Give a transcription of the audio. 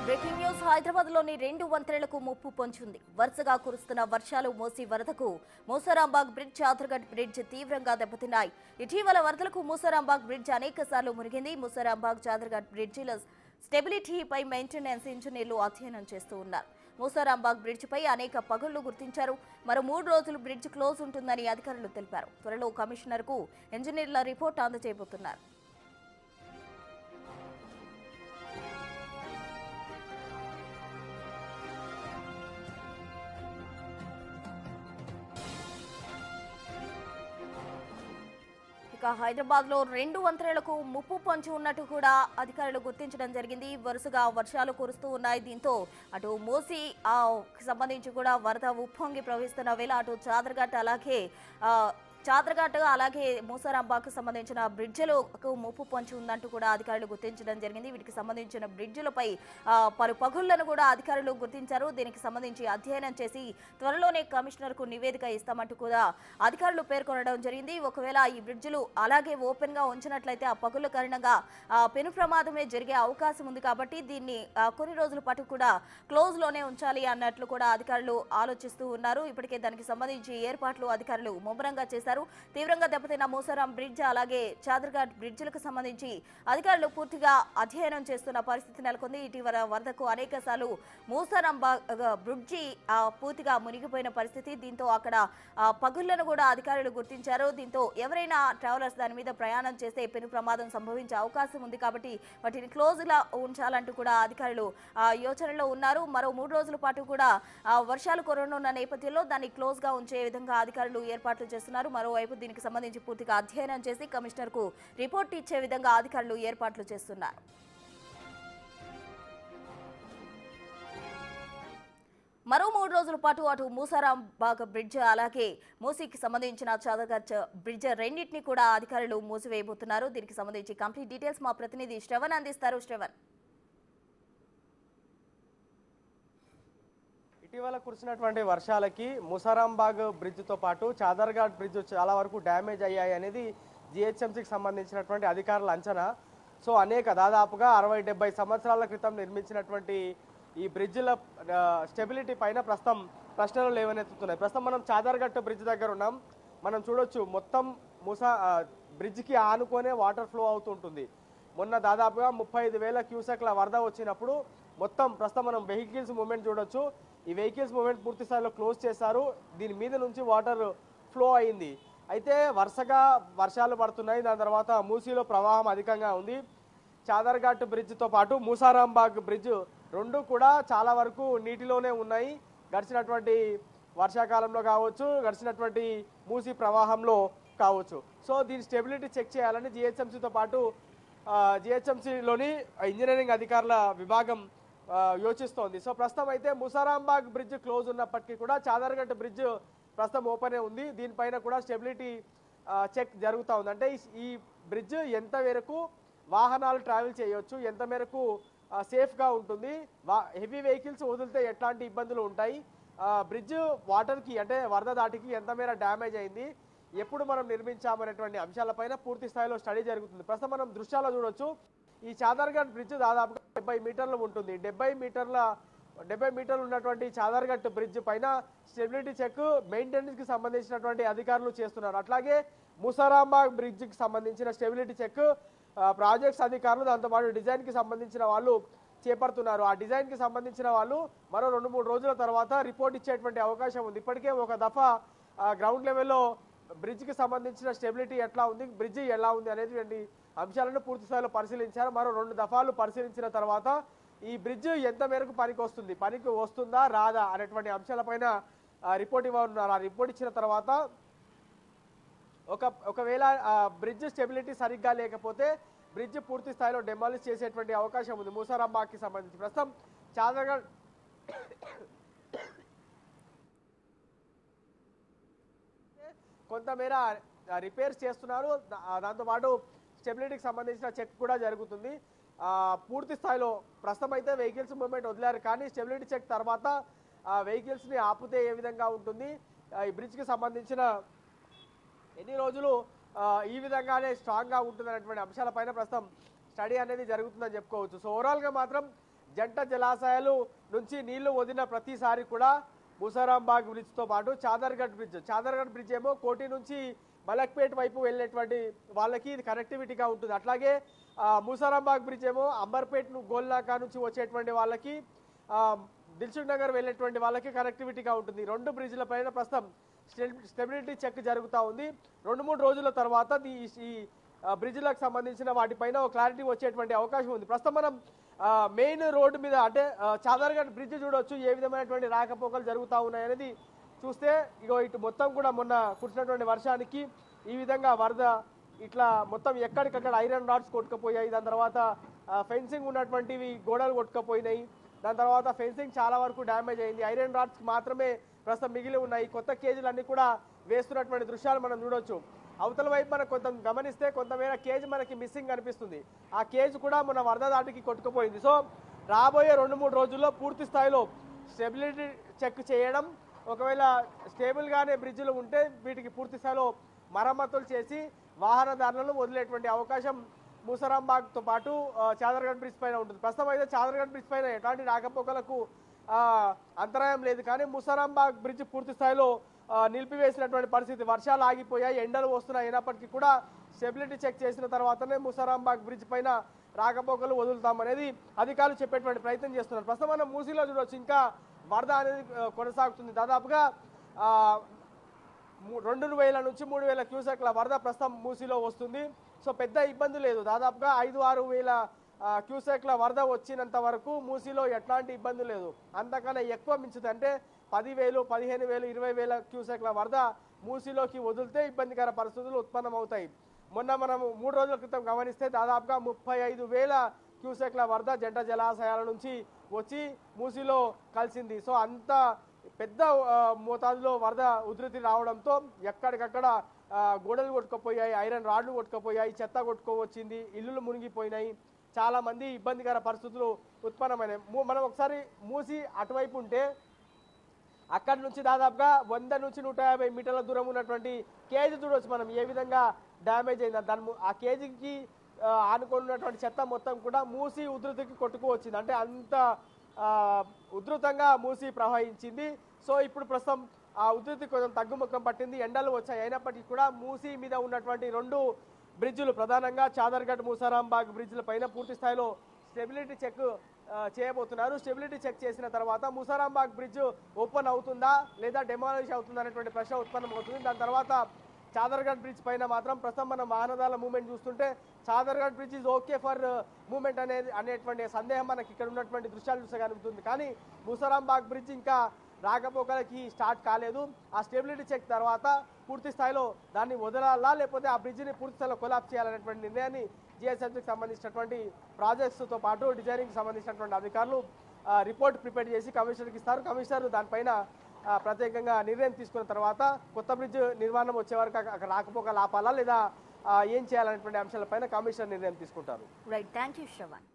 Breaking news Hyderabad లోని 2 వంతెనలకు ముప్పు పొంచింది. వరుసగా కురుస్తున్న వర్షాలు మోసి వరదకు మూసారాంబాగ్ బ్రిడ్జ్, చాదర్ఘట్ బ్రిడ్జ్ తీవ్రంగా దెబ్బతిన్నాయి. ఇటీవల వరదలకు మూసారాంబాగ్ బ్రిడ్జ్ అనేకసార్లు మునిగింది. మూసారాంబాగ్, చాదర్ఘట్ బ్రిడ్జిల స్టెబిలిటీపై మెయింటెనెన్స్ ఇంజనీర్లు అధ్యయనం చేస్తూ ఉన్నారు. మూసారాంబాగ్ బ్రిడ్జిపై అనేక పగుళ్లు గుర్తించారు. మరో 3 రోజులు బ్రిడ్జ్ క్లోజ్ ఉంటుందని అధికారులు తెలిపారు. త్వరలో కమిషనర్కు ఇంజనీర్ల రిపోర్ట్ అందజేయబోతున్నారు. హైదరాబాద్ లో 2 వంతెనలకు ముప్పు పొంచి ఉన్నట్టు కూడా అధికారులు గుర్తించడం జరిగింది. వరుసగా వర్షాలు కురుస్తూ ఉన్నాయి. దీంతో అటు మూసి సంబంధించి కూడా వరద ఉప్పొంగి ప్రవహిస్తున్న వేళ అటు చాదర్ఘట్ అలాగే మూసారాంబాగ్కు సంబంధించిన బ్రిడ్జిలకు ముప్పు పొంచి ఉందంటూ కూడా అధికారులు గుర్తించడం జరిగింది. వీటికి సంబంధించిన బ్రిడ్జిలపై పలు పగుళ్లను కూడా అధికారులు గుర్తించారు. దీనికి సంబంధించి అధ్యయనం చేసి త్వరలోనే కమిషనర్కు నివేదిక ఇస్తామంటూ కూడా అధికారులు పేర్కొనడం జరిగింది. ఒకవేళ ఈ బ్రిడ్జిలు అలాగే ఓపెన్ గా ఉంచినట్లయితే ఆ పగుళ్ల కారణంగా పెను ప్రమాదమే జరిగే అవకాశం ఉంది. కాబట్టి దీన్ని కొన్ని రోజుల పాటు కూడా క్లోజ్ లోనే ఉంచాలి అన్నట్లు కూడా అధికారులు ఆలోచిస్తూ ఉన్నారు. ఇప్పటికే దానికి సంబంధించి ఏర్పాట్లు అధికారులు ముమ్మరంగా చేశారు. తీవ్రంగా దెబ్బతిన్న మూసారాం బ్రిడ్జ్ అలాగే చాదర్ఘట్ బ్రిడ్జిలకు సంబంధించి అధికారులు పూర్తిగా అధ్యయనం చేస్తున్న పరిస్థితి నెలకొంది. ఇటీవల వరదకు అనేక సార్లు మూసారాం బ్రిడ్జి పూర్తిగా మునిగిపోయిన పరిస్థితి. దీంతో అక్కడ పగుళ్లను కూడా అధికారులు గుర్తించారు. దీంతో ఎవరైనా ట్రావెలర్స్ దాని మీద ప్రయాణం చేస్తే పెను ప్రమాదం సంభవించే అవకాశం ఉంది. కాబట్టి వాటిని క్లోజ్ గా ఉంచాలంటూ కూడా అధికారులు యోచనలో ఉన్నారు. మరో 3 రోజుల పాటు కూడా వర్షాలు కురనున్న నేపథ్యంలో దాన్ని క్లోజ్ గా ఉంచే విధంగా అధికారులు ఏర్పాట్లు చేస్తున్నారు. మరోవైపు దీనికి సంబంధించి పూర్తిగా అధ్యయనం చేసి కమిషనర్ కు రిపోర్ట్ ఇచ్చే విధంగా అధికారులు ఏర్పాట్లు చేస్తున్నారు. మరో 3 రోజుల పాటు అటు మూసారాంబాగ్ బ్రిడ్జ్ అలాగే మూసీకి సంబంధించిన చాదర్ఘట్ బ్రిడ్జ్ రెండింటినీ కూడా అధికారులు మూసివేయబోతున్నారు. దీనికి సంబంధించి కంప్లీట్ డీటెయిల్స్ మా ప్రతినిధి శ్రవణ్ అందిస్తారు. శ్రవణ్, ఇటీవల కురిసినటువంటి వర్షాలకి మూసారాంబాగ్ బ్రిడ్జ్తో పాటు చాదర్ఘట్ బ్రిడ్జ్ చాలా వరకు డ్యామేజ్ అయ్యాయి అనేది జిహెచ్ఎంసీకి సంబంధించినటువంటి అధికారుల అంచనా. సో దాదాపుగా 60-70 సంవత్సరాల క్రితం నిర్మించినటువంటి ఈ బ్రిడ్జిల స్టెబిలిటీ పైన ప్రస్తుతం ప్రశ్నలు లేవనెత్తుతున్నాయి. ప్రస్తుతం మనం చాదర్ఘట్ బ్రిడ్జ్ దగ్గర ఉన్నాం. మనం చూడొచ్చు మొత్తం బ్రిడ్జ్కి ఆనుకొనే వాటర్ ఫ్లో అవుతుంటుంది. మొన్న దాదాపుగా 35,000 క్యూసెక్ల వరద వచ్చినప్పుడు మొత్తం ప్రస్తుతం మనం వెహికల్స్ మూవ్మెంట్ చూడొచ్చు. ఈ వెహికల్స్ మూవ్మెంట్ పూర్తి స్థాయిలో క్లోజ్ చేశారు. దీని మీద నుంచి వాటర్ ఫ్లో అయింది. అయితే వరుసగా వర్షాలు పడుతున్నాయి. దాని తర్వాత మూసీలో ప్రవాహం అధికంగా ఉంది. చాదర్ఘట్ బ్రిడ్జ్తో పాటు మూసారాంబాగ్ బ్రిడ్జ్ రెండు కూడా చాలా వరకు నీటిలోనే ఉన్నాయి. గడిచినటువంటి వర్షాకాలంలో కావచ్చు, గడిచినటువంటి మూసీ ప్రవాహంలో కావచ్చు. సో దీని స్టెబిలిటీ చెక్ చేయాలని జిహెచ్ఎంసీతో పాటు జిహెచ్ఎంసీలోని ఇంజనీరింగ్ అధికారుల విభాగం యోచిస్తోంది. సో ప్రస్తుతం అయితే మూసారాంబాగ్ బ్రిడ్జ్ క్లోజ్ ఉన్నప్పటికీ కూడా చాదర్ఘట్ బ్రిడ్జ్ ప్రస్తుతం ఓపెనే ఉంది. దీనిపైన కూడా స్టెబిలిటీ చెక్ జరుగుతూ ఉంది. అంటే ఈ బ్రిడ్జ్ ఎంత మేరకు వాహనాలు ట్రావెల్ చేయొచ్చు, ఎంత మేరకు సేఫ్గా ఉంటుంది, హెవీ వెహికల్స్ వదిలితే ఎట్లాంటి ఇబ్బందులు ఉంటాయి, బ్రిడ్జ్ వాటర్కి అంటే వరద దాటికి ఎంత మేర డ్యామేజ్ అయింది, ఎప్పుడు మనం నిర్మించామనేటువంటి అంశాలపైన పూర్తి స్థాయిలో స్టడీ జరుగుతుంది. ప్రస్తుతం మనం దృశ్యాల్లో చూడొచ్చు. ఈ చాదర్ఘట్ బ్రిడ్జ్ దాదాపుగా 70 మీటర్లు ఉంటుంది. 70 మీటర్లు ఉన్నటువంటి చాదర్ఘట్ బ్రిడ్జ్ పైన స్టెబిలిటీ చెక్ మెయింటెనెన్స్ కి సంబంధించినటువంటి అధికారులు చేస్తున్నారు. అట్లాగే మూసారాంబాగ్ బ్రిడ్జ్ కి సంబంధించిన స్టెబిలిటీ చెక్ ప్రాజెక్ట్స్ అధికారులు, దాంతోపాటు డిజైన్ కి సంబంధించిన వాళ్ళు చేపడుతున్నారు. ఆ డిజైన్ కి సంబంధించిన వాళ్ళు మరో 2-3 రోజుల తర్వాత రిపోర్ట్ ఇచ్చేటువంటి అవకాశం ఉంది. ఇప్పటికే ఒక దఫా గ్రౌండ్ లెవెల్లో బ్రిడ్జ్కి సంబంధించిన స్టెబిలిటీ ఎట్లా ఉంది, బ్రిడ్జ్ ఎలా ఉంది అనేటువంటి అంశాలను పూర్తి స్థాయిలో పరిశీలించారు. మరో 2 దఫాలు పరిశీలించిన తర్వాత ఈ బ్రిడ్జ్ ఎంత మేరకు పనికి వస్తుందా రాదా అనేటువంటి అంశాలపైన రిపోర్ట్ ఇవ్వనున్నారు. ఆ రిపోర్ట్ ఇచ్చిన తర్వాత ఒకవేళ బ్రిడ్జ్ స్టెబిలిటీ సరిగ్గా లేకపోతే బ్రిడ్జ్ పూర్తి స్థాయిలో డెమాలిష్ చేసేటువంటి అవకాశం ఉంది మూసారాంబాగ్కి సంబంధించి. ప్రస్తుతం చాదర్ఘట్ కొంతమేర రిపేర్స్ చేస్తున్నారు. దాంతోపాటు స్టెబిలిటీకి సంబంధించిన చెక్ కూడా జరుగుతుంది. పూర్తి స్థాయిలో ప్రస్తుతం అయితే వెహికల్స్ మూవ్మెంట్ వదిలారు. కానీ స్టెబిలిటీ చెక్ తర్వాత వెహికల్స్ని ఆపితే ఏ విధంగా ఉంటుంది, ఈ బ్రిడ్జ్కి సంబంధించిన ఎన్ని రోజులు ఈ విధంగానే స్ట్రాంగ్గా ఉంటుందనేటువంటి అంశాలపైన ప్రస్తుతం స్టడీ అనేది జరుగుతుందని చెప్పుకోవచ్చు. సో ఓవరాల్గా మాత్రం జంట జలాశయాలు నుంచి నీళ్లు వదిలిన ప్రతిసారి కూడా ముసారాంబాగ్ బ్రిడ్జ్తో పాటు చాదర్గఢ్ బ్రిడ్జ్ ఏమో కోటి నుంచి మలక్పేట్ వైపు వెళ్ళేటువంటి వాళ్ళకి ఇది కనెక్టివిటీగా ఉంటుంది. అట్లాగే ముసారాంబాగ్ బ్రిడ్జ్ ఏమో అంబర్పేట్ గోల్నాకా నుంచి వచ్చేటువంటి వాళ్ళకి దిల్సుఖ్ నగర్ వెళ్ళేటువంటి వాళ్ళకి కనెక్టివిటీగా ఉంటుంది. రెండు బ్రిడ్జ్ల పైన ప్రస్తుతం స్టెబిలిటీ చెక్ జరుగుతూ ఉంది. 2-3 రోజుల తర్వాత ఈ బ్రిడ్జ్లకు సంబంధించిన వాటిపైన ఒక క్లారిటీ వచ్చేటువంటి అవకాశం ఉంది. ప్రస్తుతం మనం మెయిన్ రోడ్డు మీద అంటే చాదర్గఢ్ బ్రిడ్జ్ చూడొచ్చు ఏ విధమైనటువంటి రాకపోకలు జరుగుతూ ఉన్నాయనేది చూస్తే ఇటు మొత్తం కూడా మొన్న కురిసినటువంటి వర్షానికి ఈ విధంగా వరద ఇట్లా మొత్తం ఎక్కడికక్కడ ఐరన్ రాడ్స్ కొట్టుకుపోయాయి. దాని తర్వాత ఫెన్సింగ్ ఉన్నటువంటివి గోడలు కొట్టుకుపోయినాయి. దాని తర్వాత ఫెన్సింగ్ చాలా వరకు డ్యామేజ్ అయింది. ఐరన్ రాడ్స్ మాత్రమే ప్రస్తుతం మిగిలి ఉన్నాయి. కొత్త కేజీలు అన్ని కూడా వేస్తున్నటువంటి దృశ్యాలు మనం చూడొచ్చు. అవతల వైపు మనం కొంత గమనిస్తే కొంతమేర కేజీ మనకి మిస్సింగ్ కనిపిస్తుంది. ఆ కేజీ కూడా మన వరద దాటికి కొట్టుకుపోయింది. సో రాబోయే 2-3 రోజుల్లో పూర్తి స్థాయిలో స్టెబిలిటీ చెక్ చేయడం, ఒకవేళ స్టేబుల్గానే బ్రిడ్జ్లు ఉంటే వీటికి పూర్తి స్థాయిలో మరమ్మతులు చేసి వాహనదారులను వదిలేటువంటి అవకాశం ముసారాంబాగ్తో పాటు చాదర్గఢ్ బ్రిడ్జ్ పైన ఉంటుంది. ప్రస్తుతం అయితే చాదర్గఢ్ బ్రిడ్జ్ పైన ఎలాంటి రాకపోకలకు అంతరాయం లేదు. కానీ ముసారాంబాగ్ బ్రిడ్జ్ పూర్తి స్థాయిలో నిలిపివేసినటువంటి పరిస్థితి. వర్షాలు ఆగిపోయాయి, ఎండలు వస్తున్నాయి. అయినప్పటికీ కూడా స్టెబిలిటీ చెక్ చేసిన తర్వాతనే ముసారాంబాగ్ బ్రిడ్జ్ పైన రాకపోకలు వదులుతామనేది అధికారులు చెప్పేటువంటి ప్రయత్నం చేస్తున్నారు. ప్రస్తుతం మనం మూసీలో చూడవచ్చు, ఇంకా వరద అనేది కొనసాగుతుంది. దాదాపుగా 2,000 నుంచి 3,000 క్యూసెక్ల వరద ప్రస్తుతం మూసీలో వస్తుంది. సో పెద్ద ఇబ్బంది లేదు. దాదాపుగా 5-6 వేల క్యూసెక్ల వరద వచ్చినంత వరకు మూసీలో ఎట్లాంటి ఇబ్బంది లేదు. అంతకన్నా ఎక్కువ మించుతుంది అంటే 10,000, 15,000, 20,000 క్యూసెక్ల వరద మూసీలోకి వదిలితే ఇబ్బందికర పరిస్థితులు ఉత్పన్నమవుతాయి. మొన్న మనం 3 రోజుల క్రితం గమనిస్తే దాదాపుగా 35,000 క్యూసెక్ల వరద జంట జలాశయాల నుంచి వచ్చి మూసీలో కలిసింది. సో అంత పెద్ద మోతాదులో వరద ఉధృతి రావడంతో ఎక్కడికక్కడ గోడలు కొట్టుకుపోయాయి, ఐరన్ రాడ్లు కొట్టుకుపోయాయి, చెత్త కొట్టుకోవచ్చింది, ఇల్లులు మునిగిపోయినాయి. చాలా మంది ఇబ్బందికర పరిస్థితులు ఉత్పన్నమైనాయి. మనం ఒకసారి మూసి అటువైపు ఉంటే అక్కడి నుంచి దాదాపుగా 100 నుంచి 150 మీటర్ల దూరం ఉన్నటువంటి కేజీ చూడవచ్చు మనం ఏ విధంగా డ్యామేజ్ అయింది. ఆ కేజీకి ఆనుకున్నటువంటి చెత్త మొత్తం కూడా మూసి ఉధృతికి కొట్టుకువచ్చింది. అంటే అంత ఉధృతంగా మూసి ప్రవహించింది. సో ఇప్పుడు ప్రస్తుతం ఆ ఉధృతి కొంచెం తగ్గుముఖం పట్టింది, ఎండలు వచ్చాయి. అయినప్పటికీ కూడా మూసి మీద ఉన్నటువంటి 2 బ్రిడ్జులు ప్రధానంగా చాదర్గఢ్ ముసారాంబాగ్ బ్రిడ్జ్ల పైన పూర్తి స్థాయిలో స్టెబిలిటీ చెక్ చేయబోతున్నారు. స్టెబిలిటీ చెక్ చేసిన తర్వాత ముసారాంబాగ్ బ్రిడ్జ్ ఓపెన్ అవుతుందా లేదా డెమాలిష్ అవుతుందా అనేటువంటి ప్రశ్న ఉత్పన్నం అవుతుంది. దాని తర్వాత చాదర్గఢ్ బ్రిడ్జ్ పైన మాత్రం ప్రస్తుతం మనం వాహనదారుల మూవ్మెంట్ చూస్తుంటే Chaderghat bridge is okay for movement అనేటువంటి సందేహం మనకి ఇక్కడ ఉన్నటువంటి దృశ్యాలు చూస్తే కలుగుతుంది. కానీ ముసారాంబాగ్ బ్రిడ్జ్ ఇంకా రాకపోకలకి స్టార్ట్ కాలేదు. ఆ స్టెబిలిటీ చెక్ తర్వాత పూర్తి స్థాయిలో దాన్ని వదలాలా లేకపోతే ఆ బ్రిడ్జిని పూర్తి స్థాయిలో కొలాప్స్ చేయాలనేటువంటి నిర్ణయాన్ని జిహెచ్ఎంసీకి సంబంధించినటువంటి ప్రాజెక్ట్స్తో పాటు డిజైనింగ్ సంబంధించినటువంటి అధికారులు రిపోర్ట్ ప్రిపేర్ చేసి కమిషనర్కి ఇస్తారు. కమిషనర్ దానిపైన ప్రత్యేకంగా నిర్ణయం తీసుకున్న తర్వాత కొత్త బ్రిడ్జ్ నిర్మాణం వచ్చే వరకు అక్కడ రాకపోకలు ఆపాలా లేదా ఏం చేయాలనేటువంటి అంశాలపైన కమిషనర్ నిర్ణయం తీసుకుంటారు. Right, thank you Shravan.